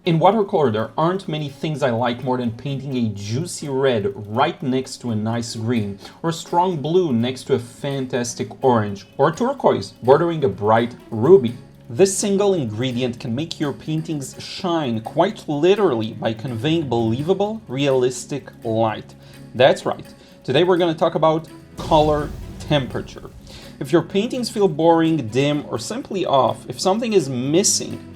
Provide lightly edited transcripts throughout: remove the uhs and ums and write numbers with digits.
In watercolor, there aren't many things I like more than painting a juicy red right next to a nice green, or a strong blue next to a fantastic orange, or turquoise bordering a bright ruby. This single ingredient can make your paintings shine quite literally by conveying believable, realistic light. That's right. Today we're going to talk about color temperature. If your paintings feel boring, dim, or simply off, if something is missing,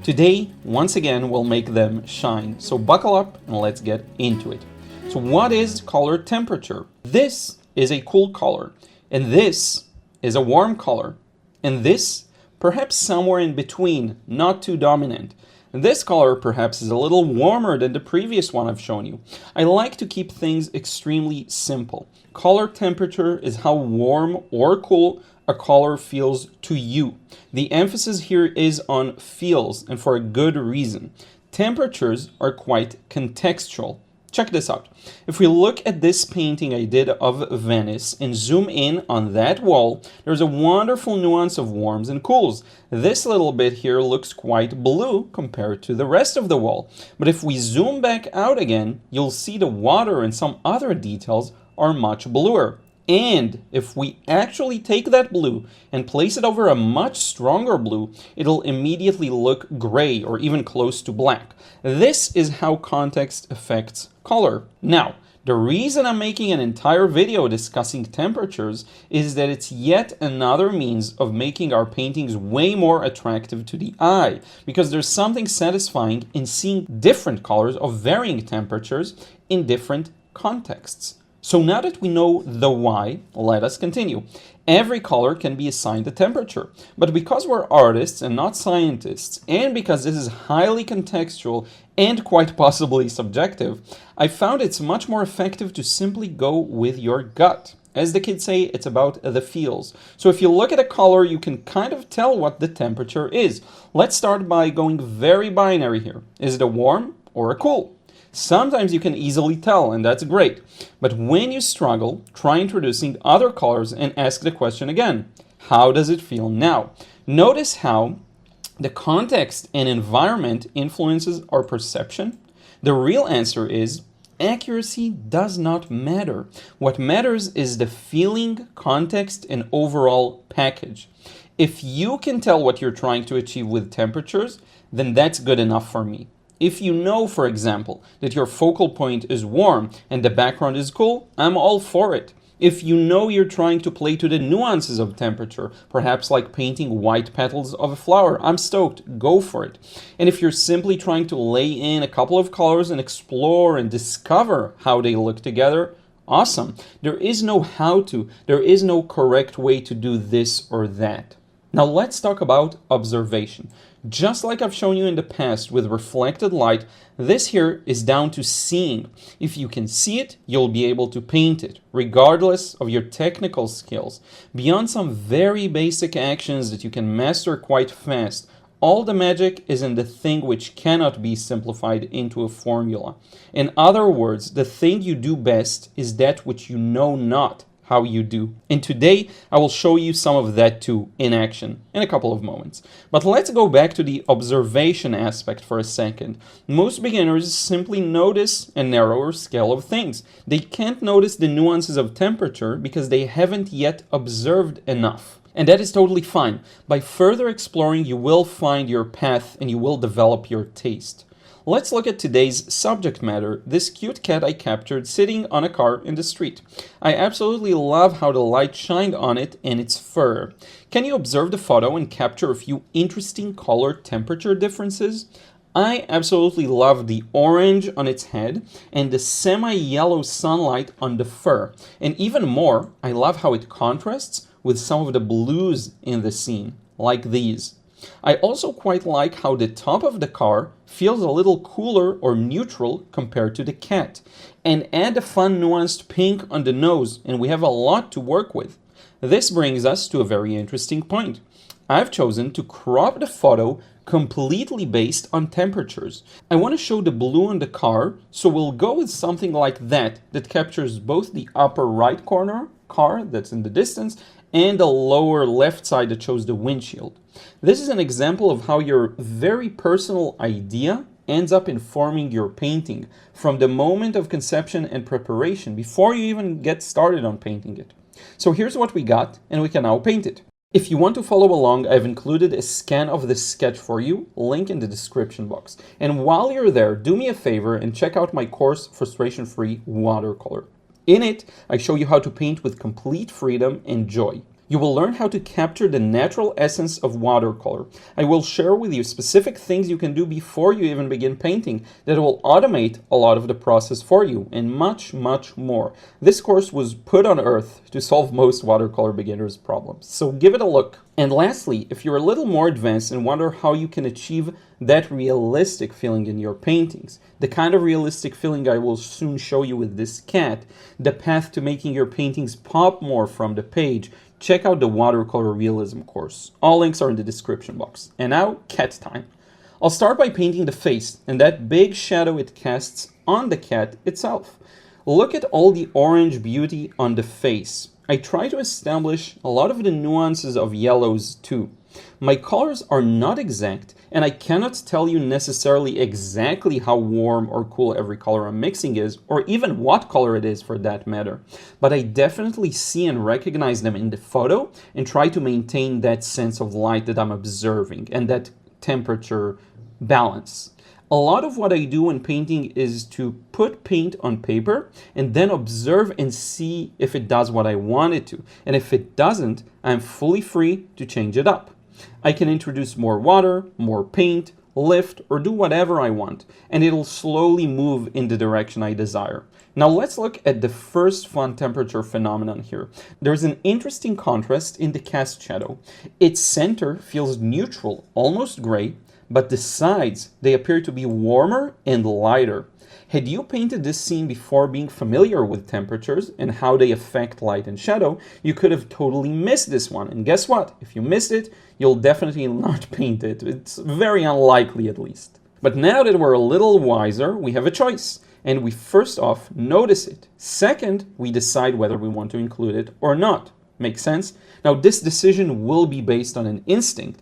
today, once again, we'll make them shine. So buckle up and let's get into it. So what is color temperature? This is a cool color, and this is a warm color, and this perhaps somewhere in between, not too dominant. And this color perhaps is a little warmer than the previous one I've shown you. I like to keep things extremely simple. Color temperature is how warm or cool a color feels to you. The emphasis here is on feels, and for a good reason. Temperatures are quite contextual. Check this out. If we look at this painting I did of Venice and zoom in on that wall, there's a wonderful nuance of warms and cools. This little bit here looks quite blue compared to the rest of the wall. But if we zoom back out again, you'll see the water and some other details are much bluer. And if we actually take that blue and place it over a much stronger blue, it'll immediately look gray or even close to black. This is how context affects color. Now, the reason I'm making an entire video discussing temperatures is that it's yet another means of making our paintings way more attractive to the eye, because there's something satisfying in seeing different colors of varying temperatures in different contexts. So now that we know the why, let us continue. Every color can be assigned a temperature, but because we're artists and not scientists, and because this is highly contextual and quite possibly subjective, I found it's much more effective to simply go with your gut. As the kids say, it's about the feels. So if you look at a color, you can kind of tell what the temperature is. Let's start by going very binary here. Is it a warm or a cool? Sometimes you can easily tell, and that's great. But when you struggle, try introducing other colors and ask the question again. How does it feel now? Notice how the context and environment influences our perception. The real answer is accuracy does not matter. What matters is the feeling, context, and overall package. If you can tell what you're trying to achieve with temperatures, then that's good enough for me. If you know, for example, that your focal point is warm and the background is cool, I'm all for it. If you know you're trying to play to the nuances of temperature, perhaps like painting white petals of a flower, I'm stoked, go for it. And if you're simply trying to lay in a couple of colors and explore and discover how they look together, awesome. There is no how to, there is no correct way to do this or that. Now let's talk about observation. Just like I've shown you in the past with reflected light, this here is down to seeing. If you can see it, you'll be able to paint it, regardless of your technical skills. Beyond some very basic actions that you can master quite fast, all the magic is in the thing which cannot be simplified into a formula. In other words, the thing you do best is that which you know not how you do. And today I will show you some of that too in action in a couple of moments. But let's go back to the observation aspect for a second. Most beginners simply notice a narrower scale of things. They can't notice the nuances of temperature because they haven't yet observed enough. And that is totally fine. By further exploring, you will find your path and you will develop your taste. Let's look at today's subject matter, this cute cat I captured sitting on a car in the street. I absolutely love how the light shined on it and its fur. Can you observe the photo and capture a few interesting color temperature differences? I absolutely love the orange on its head and the semi-yellow sunlight on the fur. And even more, I love how it contrasts with some of the blues in the scene, like these. I also quite like how the top of the car feels a little cooler or neutral compared to the cat. And add a fun nuanced pink on the nose and we have a lot to work with. This brings us to a very interesting point. I've chosen to crop the photo completely based on temperatures. I want to show the blue on the car, so we'll go with something like that captures both the upper right corner car that's in the distance and the lower left side that shows the windshield. This is an example of how your very personal idea ends up informing your painting from the moment of conception and preparation before you even get started on painting it. So here's what we got, and we can now paint it. If you want to follow along, I've included a scan of this sketch for you, link in the description box. And while you're there, do me a favor and check out my course, Frustration-Free Watercolor. In it, I show you how to paint with complete freedom and joy. You will learn how to capture the natural essence of watercolor. I will share with you specific things you can do before you even begin painting that will automate a lot of the process for you, and much, much more. This course was put on earth to solve most watercolor beginners' problems, so give it a look. And lastly, if you're a little more advanced and wonder how you can achieve that realistic feeling in your paintings, the kind of realistic feeling I will soon show you with this cat, the path to making your paintings pop more from the page, check out the Watercolor Realism course. All links are in the description box. And now, cat time. I'll start by painting the face and that big shadow it casts on the cat itself. Look at all the orange beauty on the face. I try to establish a lot of the nuances of yellows too. My colors are not exact, and I cannot tell you necessarily exactly how warm or cool every color I'm mixing is, or even what color it is for that matter. But I definitely see and recognize them in the photo and try to maintain that sense of light that I'm observing and that temperature balance. A lot of what I do when painting is to put paint on paper and then observe and see if it does what I want it to. And if it doesn't, I'm fully free to change it up. I can introduce more water, more paint, lift, or do whatever I want, and it'll slowly move in the direction I desire. Now let's look at the first fun temperature phenomenon here. There's an interesting contrast in the cast shadow. Its center feels neutral, almost gray, but the sides, they appear to be warmer and lighter. Had you painted this scene before being familiar with temperatures and how they affect light and shadow, you could have totally missed this one. And guess what? If you missed it, you'll definitely not paint it. It's very unlikely at least. But now that we're a little wiser, we have a choice. And we first off notice it. Second, we decide whether we want to include it or not. Make sense? Now this decision will be based on an instinct.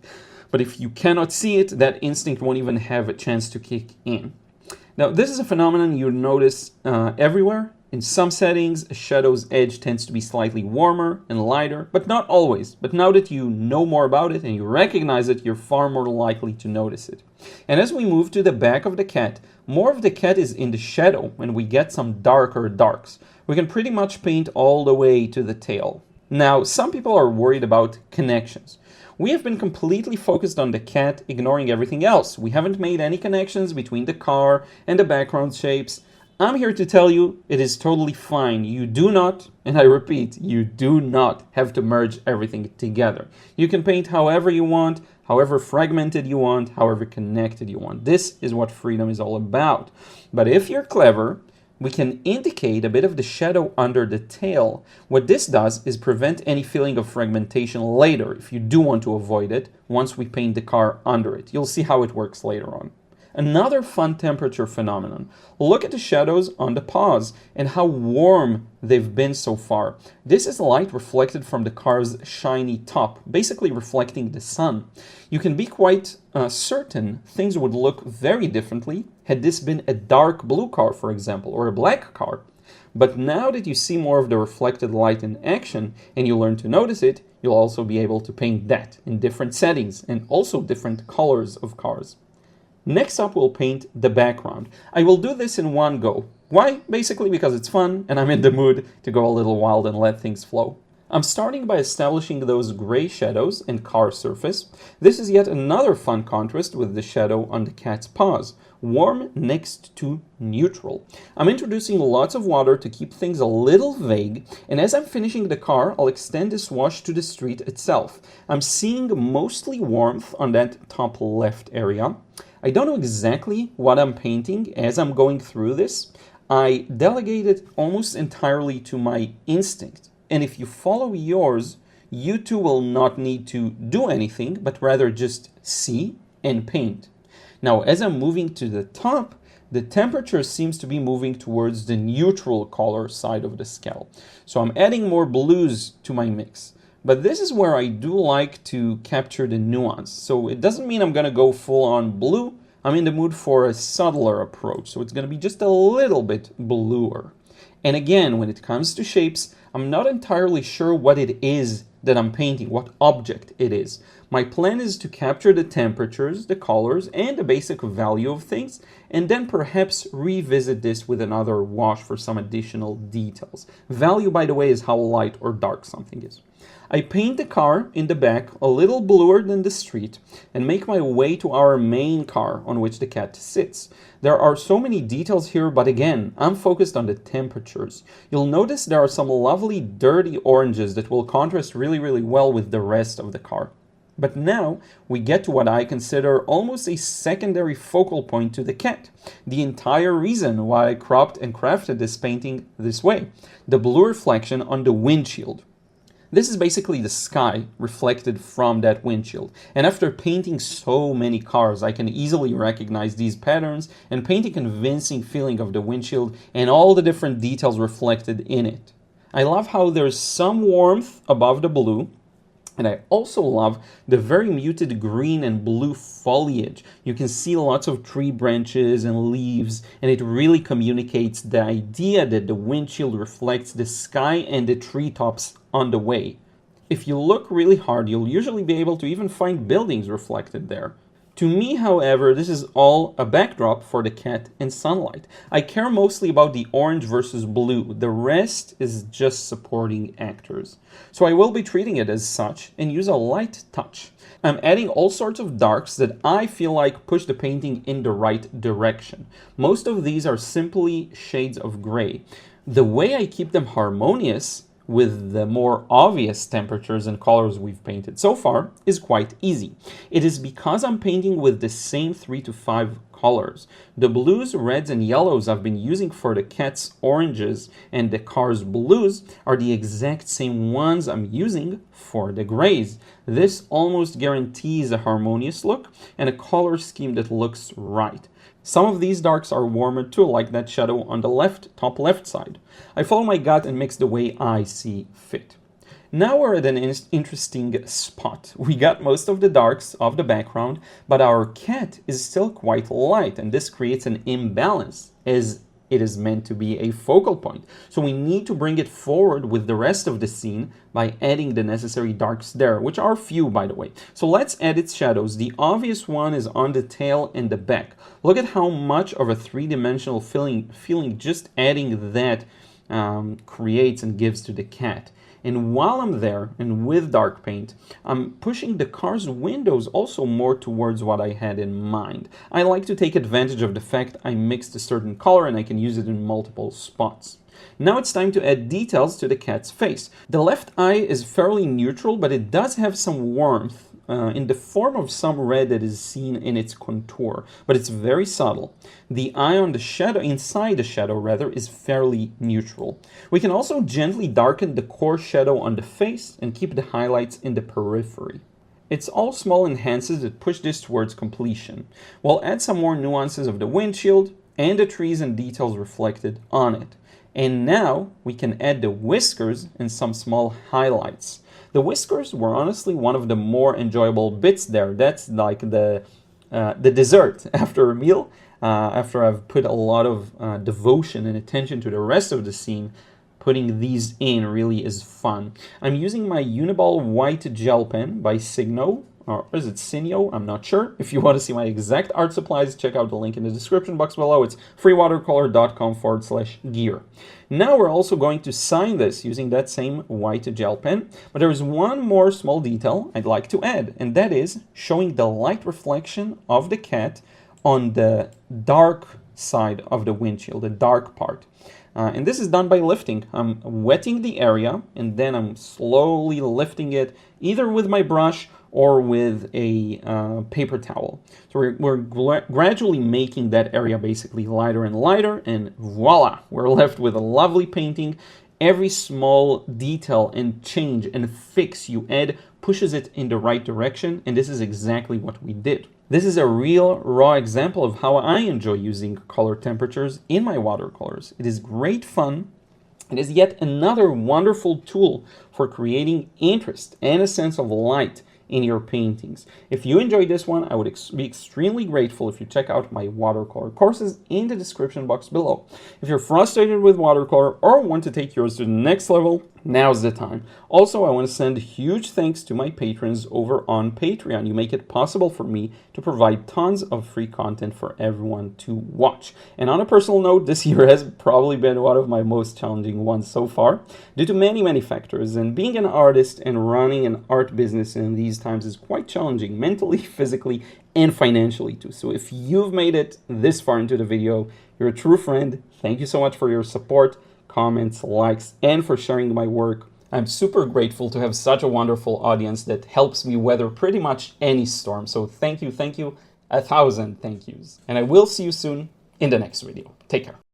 But if you cannot see it, that instinct won't even have a chance to kick in. Now, this is a phenomenon you notice everywhere. In some settings, a shadow's edge tends to be slightly warmer and lighter, but not always. But now that you know more about it and you recognize it, you're far more likely to notice it. And as we move to the back of the cat, more of the cat is in the shadow when we get some darker darks. We can pretty much paint all the way to the tail. Now, some people are worried about connections. We have been completely focused on the cat, ignoring everything else. We haven't made any connections between the car and the background shapes. I'm here to tell you it is totally fine. You do not, and I repeat, you do not have to merge everything together. You can paint however you want, however fragmented you want, however connected you want. This is what freedom is all about. But if you're clever, we can indicate a bit of the shadow under the tail. What this does is prevent any feeling of fragmentation later, if you do want to avoid it, once we paint the car under it. You'll see how it works later on. Another fun temperature phenomenon. Look at the shadows on the paws and how warm they've been so far. This is light reflected from the car's shiny top, basically reflecting the sun. You can be quite certain things would look very differently had this been a dark blue car, for example, or a black car. But now that you see more of the reflected light in action and you learn to notice it, you'll also be able to paint that in different settings and also different colors of cars. Next up, we'll paint the background. I will do this in one go. Why? Basically because it's fun and I'm in the mood to go a little wild and let things flow. I'm starting by establishing those gray shadows and car surface. This is yet another fun contrast with the shadow on the cat's paws. Warm next to neutral. I'm introducing lots of water to keep things a little vague, and as I'm finishing the car, I'll extend this wash to the street itself. I'm seeing mostly warmth on that top left area. I don't know exactly what I'm painting as I'm going through this. I delegate it almost entirely to my instinct. And if you follow yours, you too will not need to do anything, but rather just see and paint. Now, as I'm moving to the top, the temperature seems to be moving towards the neutral color side of the scale. So I'm adding more blues to my mix. But this is where I do like to capture the nuance. So it doesn't mean I'm going to go full on blue. I'm in the mood for a subtler approach, so it's going to be just a little bit bluer. And again, when it comes to shapes, I'm not entirely sure what it is that I'm painting, what object it is. My plan is to capture the temperatures, the colors, and the basic value of things, and then perhaps revisit this with another wash for some additional details. Value, by the way, is how light or dark something is. I paint the car in the back a little bluer than the street and make my way to our main car on which the cat sits. There are so many details here, but again, I'm focused on the temperatures. You'll notice there are some lovely dirty oranges that will contrast really well with the rest of the car. But now we get to what I consider almost a secondary focal point to the cat. The entire reason why I cropped and crafted this painting this way. The blue reflection on the windshield. This is basically the sky reflected from that windshield. And after painting so many cars, I can easily recognize these patterns and paint a convincing feeling of the windshield and all the different details reflected in it. I love how there's some warmth above the blue. And I also love the very muted green and blue foliage. You can see lots of tree branches and leaves, and it really communicates the idea that the windshield reflects the sky and the treetops on the way. If you look really hard, you'll usually be able to even find buildings reflected there. To me, however, this is all a backdrop for the cat and sunlight. I care mostly about the orange versus blue. The rest is just supporting actors. So I will be treating it as such and use a light touch. I'm adding all sorts of darks that I feel like push the painting in the right direction. Most of these are simply shades of gray. The way I keep them harmonious with the more obvious temperatures and colors we've painted so far is quite easy. It is because I'm painting with the same 3 to 5 colors. The blues, reds, and yellows I've been using for the cat's oranges and the car's blues are the exact same ones I'm using for the grays. This almost guarantees a harmonious look and a color scheme that looks right. Some of these darks are warmer too, like that shadow on the top left side. I follow my gut and mix the way I see fit. Now we're at an interesting spot. We got most of the darks of the background, but our cat is still quite light, and this creates an imbalance as it is meant to be a focal point. So we need to bring it forward with the rest of the scene by adding the necessary darks there, which are few, by the way. So let's add its shadows. The obvious one is on the tail and the back. Look at how much of a three-dimensional feeling just adding that creates and gives to the cat. And while I'm there and with dark paint, I'm pushing the car's windows also more towards what I had in mind. I like to take advantage of the fact I mixed a certain color and I can use it in multiple spots. Now it's time to add details to the cat's face. The left eye is fairly neutral, but it does have some warmth in the form of some red that is seen in its contour, but it's very subtle. The eye on the shadow, inside the shadow rather, is fairly neutral. We can also gently darken the core shadow on the face and keep the highlights in the periphery. It's all small enhances that push this towards completion. We'll add some more nuances of the windshield and the trees and details reflected on it. And now we can add the whiskers and some small highlights. The whiskers were honestly one of the more enjoyable bits there. That's like the dessert after a meal. After I've put a lot of devotion and attention to the rest of the scene, putting these in really is fun. I'm using my Uniball white gel pen by Signo, or is it Sinio? I'm not sure. If you want to see my exact art supplies, check out the link in the description box below. It's freewatercolor.com/gear. Now we're also going to sign this using that same white gel pen, but there is one more small detail I'd like to add, and that is showing the light reflection of the cat on the dark side of the windshield, the dark part. And this is done by lifting. I'm wetting the area and then I'm slowly lifting it either with my brush or with a paper towel. So we're gradually making that area basically lighter and lighter, and voila, we're left with a lovely painting. Every small detail and change and fix you add pushes it in the right direction, and this is exactly what we did. This is a real raw example of how I enjoy using color temperatures in my watercolors. It is great fun. It is yet another wonderful tool for creating interest and a sense of light in your paintings. If you enjoyed this one, I would be extremely grateful if you check out my watercolor courses in the description box below. If you're frustrated with watercolor or want to take yours to the next level, now's the time. Also, I want to send huge thanks to my patrons over on Patreon. You make it possible for me to provide tons of free content for everyone to watch. And on a personal note, this year has probably been one of my most challenging ones so far, due to many factors. And being an artist and running an art business in these times is quite challenging, mentally, physically, and financially too. So if you've made it this far into the video, you're a true friend. Thank you so much for your support, comments, likes, and for sharing my work. I'm super grateful to have such a wonderful audience that helps me weather pretty much any storm. So thank you, 1,000 thank yous. And I will see you soon in the next video. Take care.